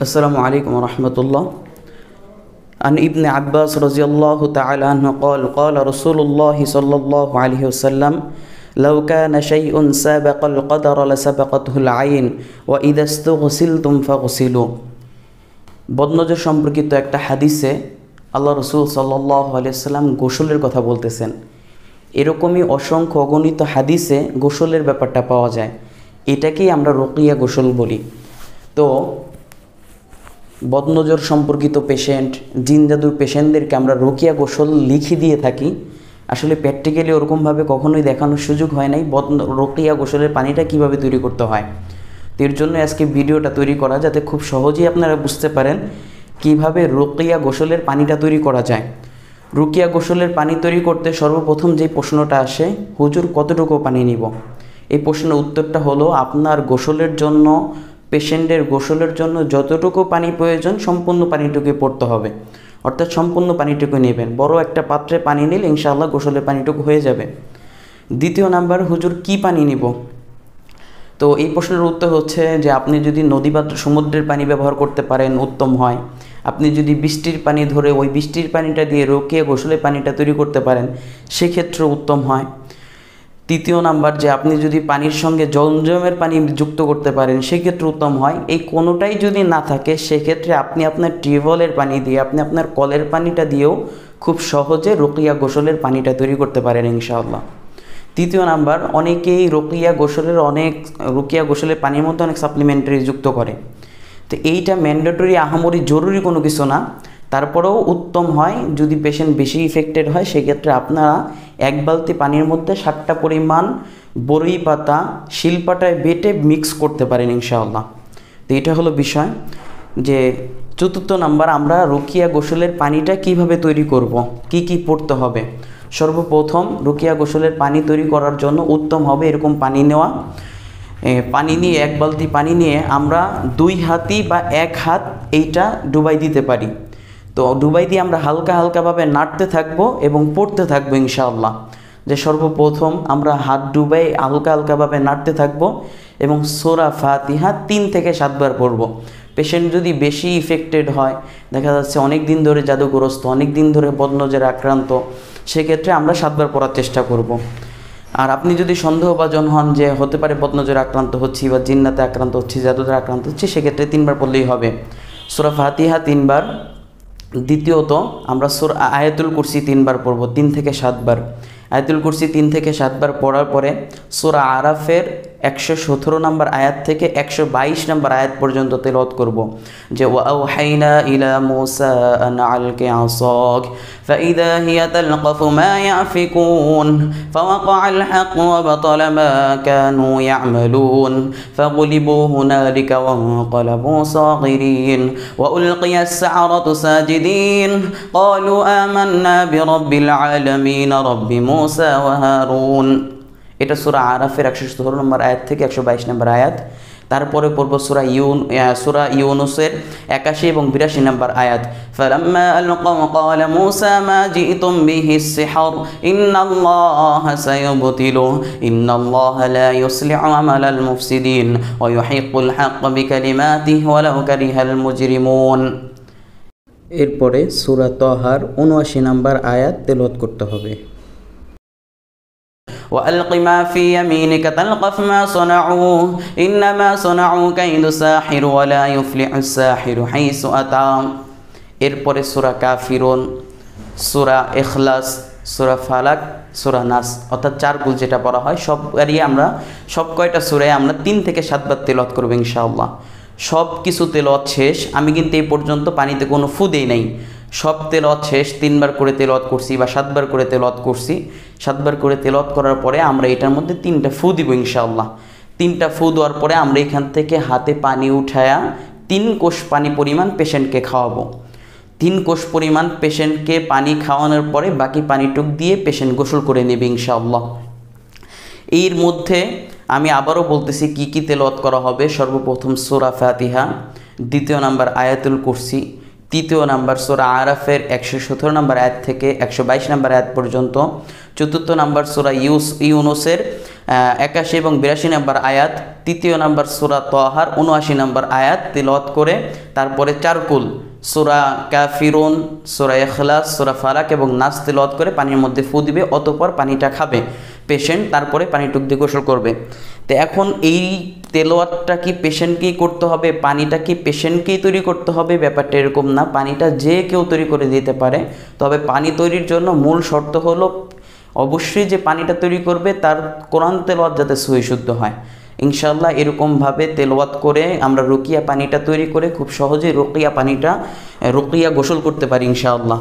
السلام عليكم ورحمة الله. عن ابن عباس رضي الله تعالى عنه قال رسول الله صلى الله عليه وسلم لو كان شيء سابق القدر لسبقته العين وإذا استغسلتم فاغسلوا. বদনজর সম্পর্কিত একটা হাদিসে আল্লাহ রসুল সাল্লাল্লাহু আলাইহি ওয়াসাল্লাম গোসলের কথা বলতেছেন। এরকমই অসংখ্য অগণিত হাদিসে গোসলের ব্যাপারটা পাওয়া যায়। এটাকেই আমরা রুকিয়া গোসল বলি। তো বদনজর সম্পর্কিত পেশেন্ট, জিন জাদুর পেশেন্টদেরকে আমরা রুকিয়া গোসল লিখে দিয়ে থাকি। আসলে প্র্যাকটিক্যালি ওরকমভাবে কখনোই দেখানোর সুযোগ হয় নাই রুকিয়া গোসলের পানিটা কিভাবে তৈরি করতে হয়। তো এর জন্য আজকে ভিডিওটা তৈরি করা, যাতে খুব সহজেই আপনারা বুঝতে পারেন কিভাবে রুকিয়া গোসলের পানিটা তৈরি করা যায়। রুকিয়া গোসলের পানি তৈরি করতে সর্বপ্রথম যে প্রশ্নটা আসে, হুজুর কতটুকু পানি নিব? এই প্রশ্নের উত্তরটা হলো, আপনার গোসলের জন্য, পেশেন্টের গোসলের জন্য যতটুকু পানি প্রয়োজন সম্পূর্ণ পানিটুকু পড়তে হবে, অর্থাৎ সম্পূর্ণ পানিটুকু নেবেন। বড় একটা পাত্রে পানি নিলে ইনশাআল্লাহ গোসলের পানিটুকু হয়ে যাবে। দ্বিতীয় নাম্বার, হুজুর কি পানি নিব? তো এই প্রশ্নের উত্তর হচ্ছে যে আপনি যদি নদী বা সমুদ্রের পানি ব্যবহার করতে পারেন উত্তম হয়। আপনি যদি বৃষ্টির পানি ধরে ওই বৃষ্টির পানিটা দিয়ে রুকিয়া গোসলের পানিটা তৈরি করতে পারেন, সেক্ষেত্রে উত্তম হয়। তৃতীয় নাম্বার, যে আপনি যদি পানির সঙ্গে জমজমের পানি যুক্ত করতে পারেন, সেক্ষেত্রে উত্তম হয়। এই কোনোটাই যদি না থাকে, সেক্ষেত্রে আপনি আপনার টিউবওয়েলের পানি দিয়ে, আপনি আপনার কলের পানিটা দিয়েও খুব সহজে রুকিয়া গোসলের পানিটা তৈরি করতে পারেন ইনশাআল্লাহ। তৃতীয় নাম্বার, অনেকেই রুকিয়া গোসলের পানির মধ্যে অনেক সাপ্লিমেন্টারি যুক্ত করে। তো এইটা ম্যান্ডেটরি, আহামরি জরুরি কোনো কিছু না। তারপরেও উত্তম হয় যদি পেশেন্ট বেশি ইফেক্টেড হয়, সেক্ষেত্রে আপনারা এক বালতি পানির মধ্যে 7টা পরিমাণ বড়ি পাতা শিলপাটায় বেটে মিক্স করতে পারেন ইনশাআল্লাহ। তো এটা হলো বিষয়। যে চতুর্থ নাম্বার, আমরা রুকিয়া গোসলের পানিটা কিভাবে তৈরি করব, কি কি পড়তে হবে। সর্বপ্রথম রুকিয়া গোসলের পানি তৈরি করার জন্য উত্তম হবে এরকম পানি নেওয়া। পানি নিয়ে, এক বালতি পানি নিয়ে আমরা 2 হাতি বা 1 হাত এইটা ডুবাই দিতে পারি। তো ডুবাই দিয়ে আমরা হালকা হালকাভাবে নাড়তে থাকবো এবং পড়তে থাকবো ইনশাআল্লাহ। যে সর্বপ্রথম আমরা হাত ডুবাই হালকা হালকাভাবে নাড়তে থাকবো এবং সূরা ফাতিহা 3 থেকে 7 বার পড়ব। পেশেন্ট যদি বেশি ইফেক্টেড হয়, দেখা যাচ্ছে অনেক দিন ধরে জাদুগ্রস্ত, অনেক দিন ধরে বদনজরে আক্রান্ত, সেক্ষেত্রে আমরা 7 বার পড়ার চেষ্টা করব। আর আপনি যদি সন্দেহভাজন হন যে হতে পারে বদনজরে আক্রান্ত হচ্ছি বা জিন্নাতে আক্রান্ত হচ্ছি, জাদুতে আক্রান্ত হচ্ছি, সেক্ষেত্রে 3 বার পড়লেই হবে। সূরা ফাতিহা 3 বার। দ্বিতীয়ত আমরা আয়াতুল কুরসি 3 বার পড়ব, 3 থেকে 7 বার। আয়াতুল কুরসি 3 থেকে 7 বার পড়ার পরে সূরা আরাফের 117 নম্বর আয়াত থেকে 122 নম্বর আয়াত পর্যন্ত তেলাওয়াত করব। যে ওয়াওহাইনা ইলা মূসা আন আলকি আসাক ফাইদা হিয়া তালকাফু মা ইয়াফিকুন ফাওয়াকাআল হাক ওয়া বাতালা মা কানু ইয়ামালুন ফাগুলিবু হুনালিকা ওয়ানকালাবু সাগিরিন ওয়া উলকিয়াস সাহারাতু সাজিদিন ক্বালু আমান্না বিরাব্বিল আলামিন রাব্বি মূসা ওয়া হারুন। এটা সূরা আরাফের 117 নম্বর আয়াত থেকে 122 নম্বর আয়াত। তারপরে পড়ব সূরা ইউনুসের 81 এবং 82 নম্বর আয়াত। ফালাম্মা আলকাউ ক্বালা মূসা মা জিতুম বিহিস সিহর ইন্নাল্লাহা সায়ুবতিলু ইন্নাল্লাহা লা ইউসলিহু আমালাল মুফসিদিন ওয়া ইউহিকুল হাক্ক বিকালিমাতিহি ওয়ালাউ কারিহাল মুজরিমুন। এরপরে সূরা তাহার 79 নম্বর আয়াত তেলাওয়াত করতে হবে। وألق ما في يمينك تلقف ما صنعوا إنما صنعوا كيد ساحر ولا يفلح الساحر حيث أتى। এরপরে সূরা কাফিরুন, সূরা ইখলাস, সূরা ফালাক, সূরা নাস, অর্থাৎ 4 গুল যেটা পড়া হয় সব কয়টা সূরায় আমরা 3 থেকে 7 বার তেলাওয়াত করব ইনশাআল্লাহ। সব কিছু তেলাওয়াত শেষ। আমি কিন্তু এই পর্যন্ত পানিতে কোনো ফু দেই নাই। সব তেলাওয়াত শেষ, 3 বার করে তেলাওয়াত করছি বা 7 বার করে তেলাওয়াত করছি। 7 বার করে তেলাওয়াত করার পরে আমরা এটার মধ্যে 3টা ফু দিব ইনশাআল্লাহ। 3টা ফু দেওয়ার পরে আমরা এখান থেকে হাতে পানি উঠায়া 3 কোষ পানি পরিমাণ পেশেন্টকে খাওয়াবো। 3 কোষ পরিমাণ পেশেন্টকে পানি খাওয়ানোর পরে বাকি পানিটুক দিয়ে পেশেন্ট গোসল করে নেবে ইনশাআল্লাহ। এর মধ্যে আমি আবারও বলতেছি কি কি তেলাওয়াত করা হবে। সর্বপ্রথম সূরা ফাতিহা, দ্বিতীয় নাম্বার আয়াতুল কুরসি, তৃতীয় নাম্বার সূরা আরাফের 117 নম্বর আয়াত থেকে 122 নম্বর আয়াত পর্যন্ত, চতুর্থ নাম্বার সূরা ইউনুসের 81 এবং 82 নম্বর আয়াত, তৃতীয় নম্বর সূরা তাহার 79 নম্বর আয়াত তিলাওয়াত করে তারপরে চারকুল সূরা কাফিরুন, সূরা ইখলাস, সূরা ফালাক এবং নাস তিলাওয়াত করে পানির মধ্যে ফু দিবে, অতঃপর পানিটা খাবে পেশেন্ট, তারপরে পানি টুক দিয়ে গোসল করবে। তো এখন এই তেলাওয়াতটা কি পেশেন্টকেই করতে হবে, পানিটা কি পেশেন্টকেই তৈরি করতে হবে? ব্যাপারটা এরকম না, পানিটা যে কেউ তৈরি করে দিতে পারে। তবে পানি তৈরির জন্য মূল শর্ত হলো অবশ্যই যে পানিটা তৈরি করবে তার কোরআন তেলাওয়াত যাতে সহি শুদ্ধ হয়। ইনশাআল্লাহ এরকমভাবে তেলাওয়াত করে আমরা রুকিয়া পানিটা তৈরি করে খুব সহজেই রুকিয়া গোসল করতে পারি ইনশাআল্লাহ।